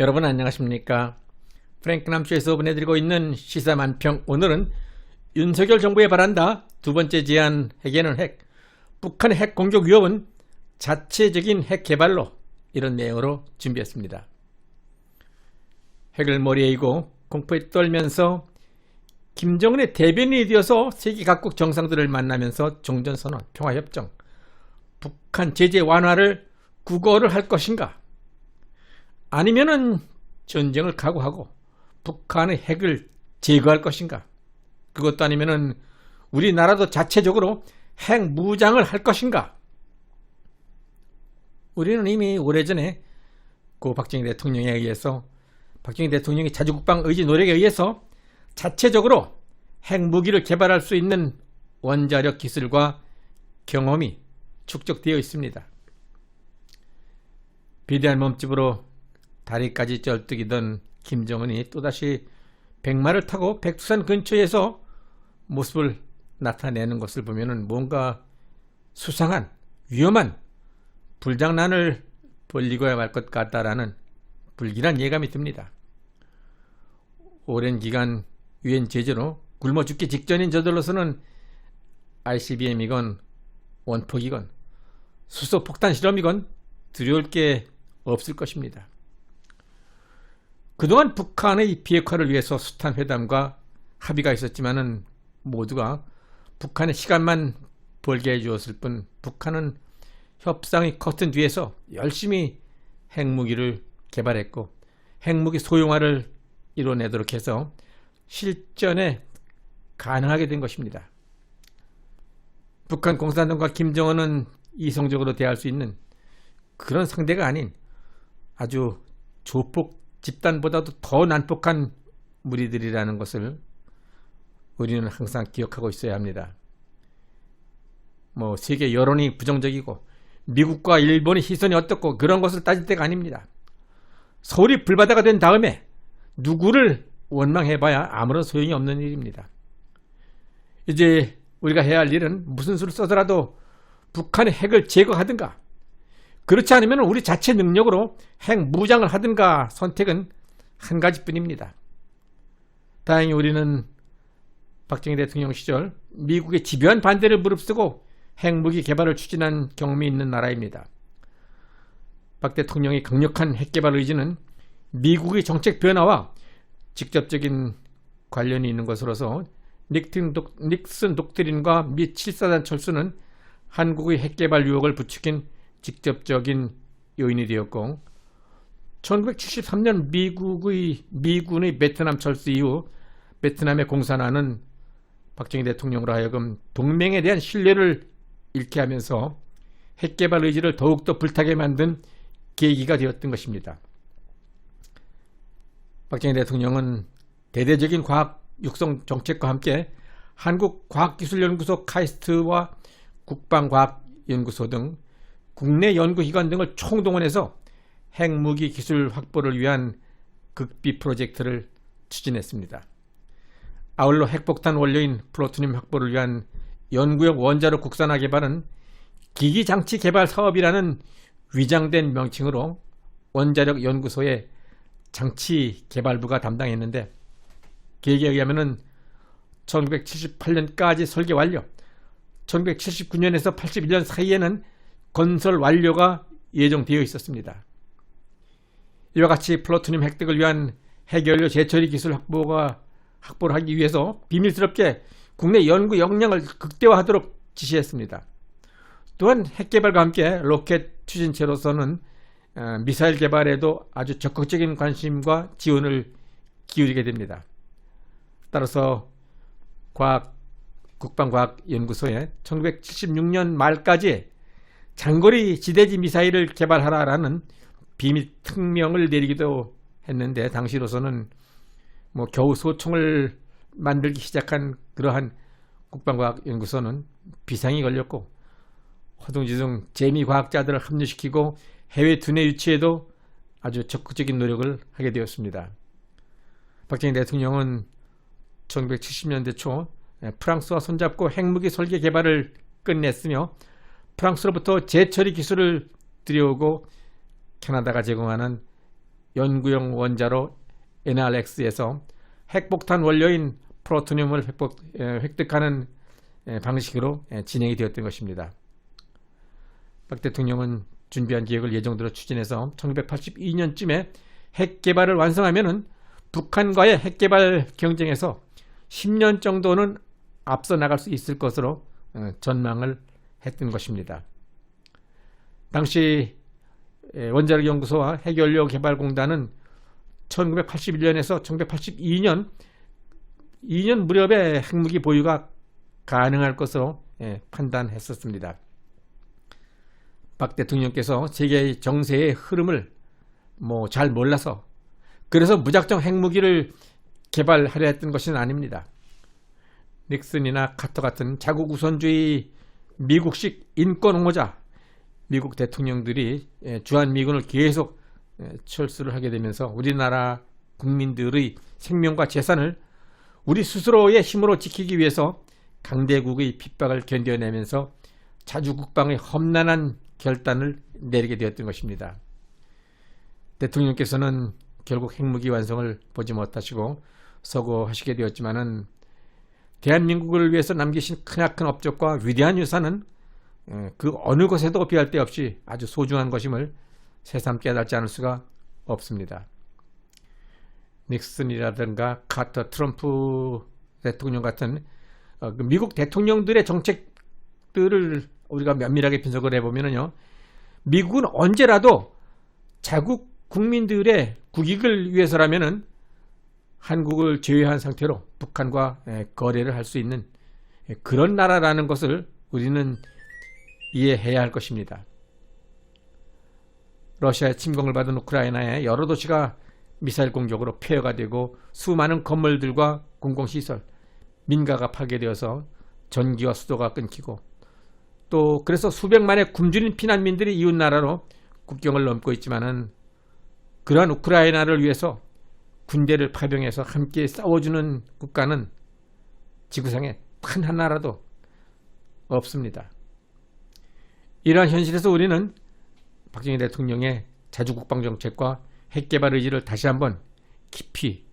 여러분 안녕하십니까? 프랭크남쇼에서 보내드리고 있는 시사만평. 오늘은 윤석열 정부에 바란다. 두 번째 제안 핵에는 핵. 북한의 핵 공격 위협은 자체적인 핵 개발로, 이런 내용으로 준비했습니다. 핵을 머리에 이고 공포에 떨면서 김정은의 대변인이 되어서 세계 각국 정상들을 만나면서 종전선언, 평화협정, 북한 제재 완화를 구걸을 할 것인가? 아니면은 전쟁을 각오하고 북한의 핵을 제거할 것인가? 그것도 아니면은 우리나라도 자체적으로 핵 무장을 할 것인가? 우리는 이미 오래전에 고 박정희 대통령에 의해서, 박정희 대통령의 자주국방 의지 노력에 의해서 자체적으로 핵무기를 개발할 수 있는 원자력 기술과 경험이 축적되어 있습니다. 비대한 몸집으로 다리까지 쩔뚝이던 김정은이 또다시 백마를 타고 백두산 근처에서 모습을 나타내는 것을 보면은 뭔가 수상한, 위험한 불장난을 벌리고야 말 것 같다라는 불길한 예감이 듭니다. 오랜 기간 유엔 제재로 굶어 죽기 직전인 저들로서는 ICBM이건 원폭이건 수소폭탄 실험이건 두려울 게 없을 것입니다. 그동안 북한의 비핵화를 위해서 숱한 회담과 합의가 있었지만은 모두가 북한의 시간만 벌게 해주었을 뿐, 북한은 협상의 커튼 뒤에서 열심히 핵무기를 개발했고 핵무기 소형화를 이뤄내도록 해서 실전에 가능하게 된 것입니다. 북한 공산당과 김정은은 이성적으로 대할 수 있는 그런 상대가 아닌 아주 조폭 집단보다도 더 난폭한 무리들이라는 것을 우리는 항상 기억하고 있어야 합니다. 세계 여론이 부정적이고 미국과 일본의 시선이 어떻고 그런 것을 따질 때가 아닙니다. 서울이 불바다가 된 다음에 누구를 원망해봐야 아무런 소용이 없는 일입니다. 이제 우리가 해야 할 일은 무슨 수를 써서라도 북한의 핵을 제거하든가, 그렇지 않으면 우리 자체 능력으로 핵 무장을 하든가 선택은 한 가지뿐입니다. 다행히 우리는 박정희 대통령 시절 미국의 집요한 반대를 무릅쓰고 핵무기 개발을 추진한 경험이 있는 나라입니다. 박 대통령의 강력한 핵개발 의지는 미국의 정책 변화와 직접적인 관련이 있는 것으로서 닉슨 독트린과 미 7사단 철수는 한국의 핵개발 유혹을 부추긴 직접적인 요인이 되었고, 1973년 미군의 베트남 철수 이후 베트남의 공산화는 박정희 대통령으로 하여금 동맹에 대한 신뢰를 잃게 하면서 핵개발 의지를 더욱더 불타게 만든 계기가 되었던 것입니다. 박정희 대통령은 대대적인 과학 육성 정책과 함께 한국과학기술연구소 카이스트와 국방과학연구소 등 국내 연구기관 등을 총동원해서 핵무기 기술 확보를 위한 극비 프로젝트를 추진했습니다. 아울러 핵폭탄 원료인 플루토늄 확보를 위한 연구용 원자력 국산화 개발은 기기장치 개발 사업이라는 위장된 명칭으로 원자력 연구소의 장치 개발부가 담당했는데, 계획에 의하면 1978년까지 설계 완료, 1979년에서 81년 사이에는 건설 완료가 예정되어 있었습니다. 이와 같이 플루토늄 획득을 위한 핵연료 재처리 기술 확보를 하기 위해서 비밀스럽게 국내 연구 역량을 극대화하도록 지시했습니다. 또한 핵개발과 함께 로켓 추진체로서는 미사일 개발에도 아주 적극적인 관심과 지원을 기울이게 됩니다. 따라서 국방과학연구소에 1976년 말까지 장거리 지대지 미사일을 개발하라라는 비밀 특명을 내리기도 했는데, 당시로서는 겨우 소총을 만들기 시작한 그러한 국방과학연구소는 비상이 걸렸고, 허둥지둥 재미과학자들을 합류시키고 해외 두뇌 유치에도 아주 적극적인 노력을 하게 되었습니다. 박정희 대통령은 1970년대 초 프랑스와 손잡고 핵무기 설계 개발을 끝냈으며 프랑스로부터 재처리 기술을 들여오고 캐나다가 제공하는 연구용 원자로 NRX에서 핵폭탄 원료인 플루토늄을 획득하는 방식으로 진행이 되었던 것입니다. 박 대통령은 준비한 계획을 예정대로 추진해서 1982년쯤에 핵 개발을 완성하면은 북한과의 핵 개발 경쟁에서 10년 정도는 앞서 나갈 수 있을 것으로 전망을 했던 것입니다. 당시 원자력 연구소와 핵연료 개발공단은 1981년에서 1982년 2년 무렵에 핵무기 보유가 가능할 것으로 판단했었습니다. 박 대통령께서 세계의 정세의 흐름을 잘 몰라서 그래서 무작정 핵무기를 개발하려 했던 것은 아닙니다. 닉슨이나 카터 같은 자국 우선주의 미국식 인권 옹호자 미국 대통령들이 주한미군을 계속 철수를 하게 되면서 우리나라 국민들의 생명과 재산을 우리 스스로의 힘으로 지키기 위해서 강대국의 핍박을 견뎌내면서 자주국방의 험난한 결단을 내리게 되었던 것입니다. 대통령께서는 결국 핵무기 완성을 보지 못하시고 서거하시게 되었지만은 대한민국을 위해서 남기신 크나큰 업적과 위대한 유산은 그 어느 것에도 비할 데 없이 아주 소중한 것임을 새삼 깨닫지 않을 수가 없습니다. 닉슨이라든가 카터, 트럼프 대통령 같은 미국 대통령들의 정책들을 우리가 면밀하게 분석을 해보면요, 미국은 언제라도 자국 국민들의 국익을 위해서라면은 한국을 제외한 상태로 북한과 거래를 할 수 있는 그런 나라라는 것을 우리는 이해해야 할 것입니다. 러시아의 침공을 받은 우크라이나의 여러 도시가 미사일 공격으로 폐허가 되고 수많은 건물들과 공공시설, 민가가 파괴되어서 전기와 수도가 끊기고 또 그래서 수백만의 굶주린 피난민들이 이웃나라로 국경을 넘고 있지만은 그러한 우크라이나를 위해서 군대를 파병해서 함께 싸워주는 국가는 지구상에 단 하나라도 없습니다. 이러한 현실에서 우리는 박정희 대통령의 자주국방 정책과 핵개발 의지를 다시 한번 깊이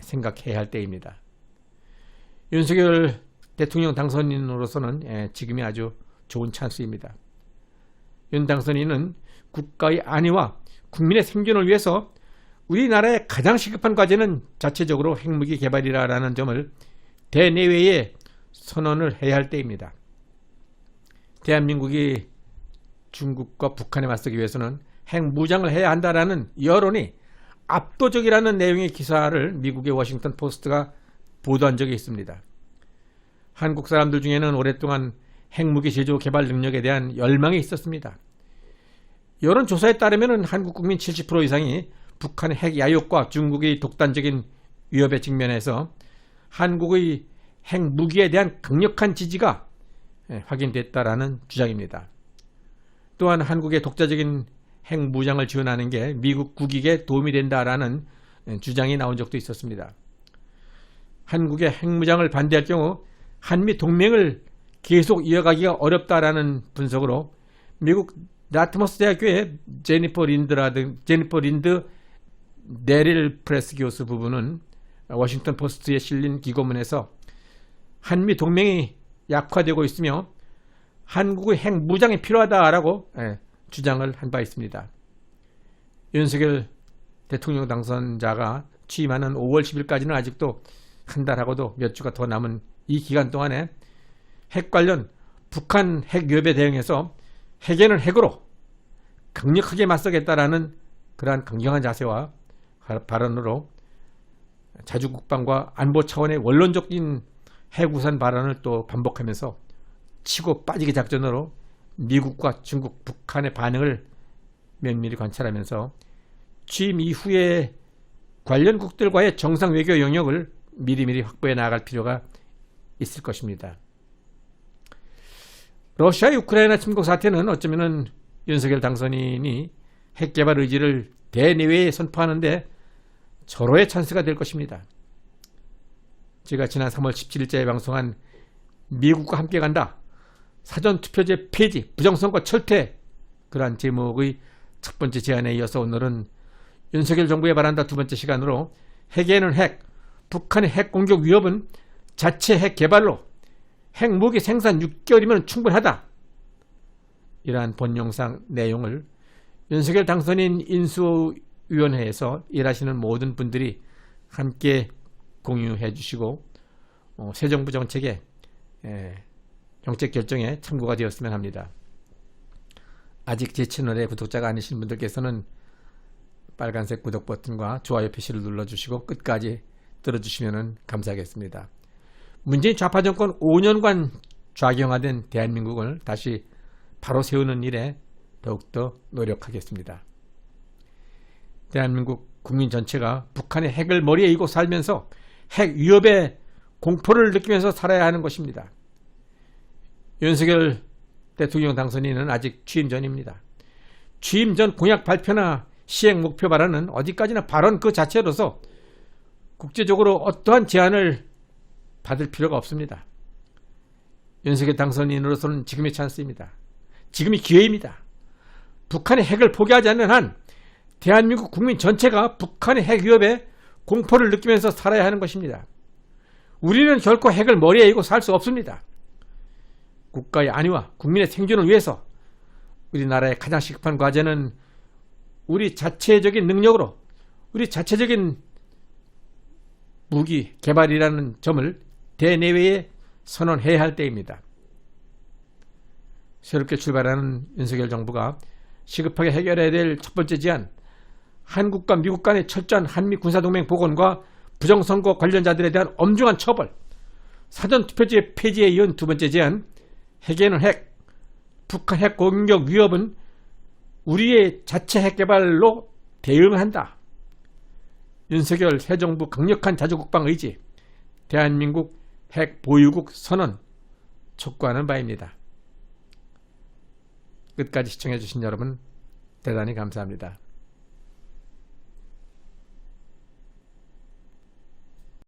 생각해야 할 때입니다. 윤석열 대통령 당선인으로서는 지금이 아주 좋은 찬스입니다. 윤 당선인은 국가의 안위와 국민의 생존을 위해서 우리나라의 가장 시급한 과제는 자체적으로 핵무기 개발이라는 점을 대내외에 선언을 해야 할 때입니다. 대한민국이 중국과 북한에 맞서기 위해서는 핵무장을 해야 한다라는 여론이 압도적이라는 내용의 기사를 미국의 워싱턴 포스트가 보도한 적이 있습니다. 한국 사람들 중에는 오랫동안 핵무기 제조 개발 능력에 대한 열망이 있었습니다. 여론조사에 따르면 한국 국민 70% 이상이 북한의 핵 야욕과 중국의 독단적인 위협에 직면해서 한국의 핵무기에 대한 강력한 지지가 확인됐다라는 주장입니다. 또한 한국의 독자적인 핵무장을 지원하는 게 미국 국익에 도움이 된다라는 주장이 나온 적도 있었습니다. 한국의 핵무장을 반대할 경우 한미 동맹을 계속 이어가기가 어렵다라는 분석으로 미국 나트머스 대학교의 제니퍼 린드 네릴 프레스 교수 부부는 워싱턴 포스트에 실린 기고문에서 한미 동맹이 약화되고 있으며 한국의 핵무장이 필요하다라고 주장을 한 바 있습니다. 윤석열 대통령 당선자가 취임하는 5월 10일까지는 아직도 한 달하고도 몇 주가 더 남은 이 기간 동안에 핵 관련 북한 핵 위협에 대응해서 핵에는 핵으로 강력하게 맞서겠다라는 그러한 강경한 자세와 발언으로 자주국방과 안보 차원의 원론적인 핵우산 발언을 또 반복하면서 치고 빠지기 작전으로 미국과 중국, 북한의 반응을 면밀히 관찰하면서 취임 이후에 관련국들과의 정상 외교 영역을 미리미리 확보해 나갈 필요가 있을 것입니다. 러시아의 우크라이나 침공 사태는 어쩌면 윤석열 당선인이 핵개발 의지를 대내외에 선포하는데 절호의 찬스가 될 것입니다. 제가 지난 3월 17일자에 방송한 미국과 함께 간다, 사전투표제 폐지, 부정선거 철퇴, 그러한 제목의 첫 번째 제안에 이어서 오늘은 윤석열 정부의 바란다 두 번째 시간으로 핵에는 핵, 북한의 핵 공격 위협은 자체 핵 개발로 핵무기 생산 6개월이면 충분하다. 이러한 본 영상 내용을 윤석열 당선인 인수위원회에서 일하시는 모든 분들이 함께 공유해 주시고 새 정부 정책 결정에 참고가 되었으면 합니다. 아직 제 채널의 구독자가 아니신 분들께서는 빨간색 구독 버튼과 좋아요 표시를 눌러주시고 끝까지 들어주시면 감사하겠습니다. 문재인 좌파 정권 5년간 좌경화된 대한민국을 다시 바로 세우는 일에 더욱더 노력하겠습니다. 대한민국 국민 전체가 북한의 핵을 머리에 이고 살면서 핵 위협의 공포를 느끼면서 살아야 하는 것입니다. 윤석열 대통령 당선인은 아직 취임 전입니다. 취임 전 공약 발표나 시행 목표 발언은 어디까지나 발언 그 자체로서 국제적으로 어떠한 제한을 받을 필요가 없습니다. 윤석열 당선인으로서는 지금의 찬스입니다. 지금이 기회입니다. 북한의 핵을 포기하지 않는 한 대한민국 국민 전체가 북한의 핵 위협에 공포를 느끼면서 살아야 하는 것입니다. 우리는 결코 핵을 머리에 이고 살 수 없습니다. 국가의 안위와 국민의 생존을 위해서 우리나라의 가장 시급한 과제는 우리 자체적인 능력으로 우리 자체적인 무기 개발이라는 점을 대내외에 선언해야 할 때입니다. 새롭게 출발하는 윤석열 정부가 시급하게 해결해야 될 첫 번째 제안, 한국과 미국 간의 철저한 한미 군사동맹 복원과 부정선거 관련자들에 대한 엄중한 처벌, 사전투표제 폐지에 이은 두 번째 제안, 핵에는 핵, 북한 핵 공격 위협은 우리의 자체 핵 개발로 대응한다. 윤석열 새 정부 강력한 자주국방 의지, 대한민국 핵 보유국 선언 촉구하는 바입니다. 끝까지 시청해 주신 여러분 대단히 감사합니다.